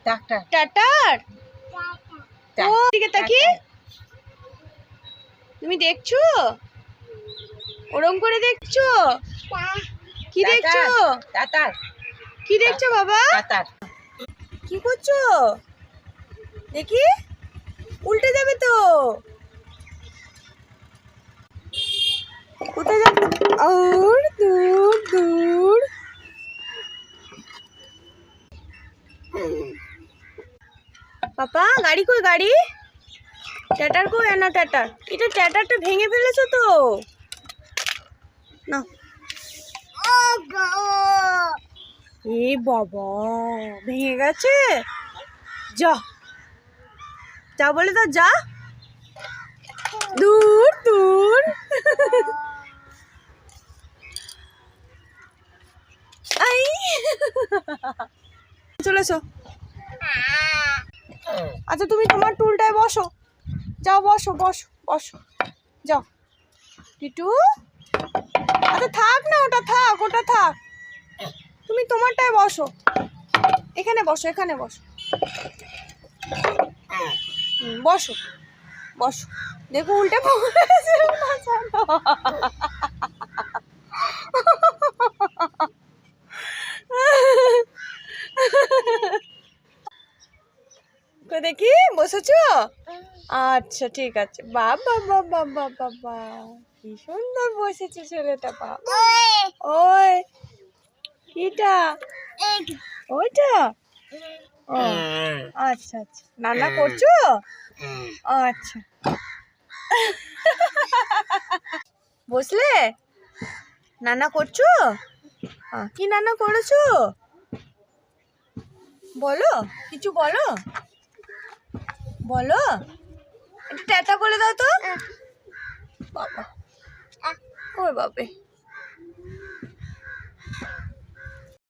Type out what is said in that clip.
tractor ও দিকে তাকিয়ে তুমি দেখছো ওরম করে দেখছো কি দেখছো কি দেখছো বাবা কি করছো দেখি উল্টে যাবে তো কোথায় যাবে और दूर दूर পাপা গাড়ি কই গাড়ি ট্যাটার কই না ট্যাটার এটা ট্যাটারটা ভেঙে ফেলেছো তো না এ বাবা ভেঙে গেছে যা যা বলে তো যা দূর দূর আই চলেছো আচ্ছা তুমি তোমার টুলটায় বসো যাও বসো বসো বসো যাও টিটু আচ্ছা থাক না ওটা থাক তুমি তোমারটায় বসো এখানে বসো বসো বসো দেখো উল্টে পড়েছে দেখি বসেছো আচ্ছা ঠিক আছে বাবা বাবা বাবা বাবা কি সুন্দর বসেছে ছেলেটা বাবা ওই কিটা ওইটা ও আচ্ছা আচ্ছা রান্না করছো আচ্ছা বসলে রান্না করছো কি রান্না করেছো বলো কিছু বলো বলো টাটা বলে দাও তো বাবা ওই বাবা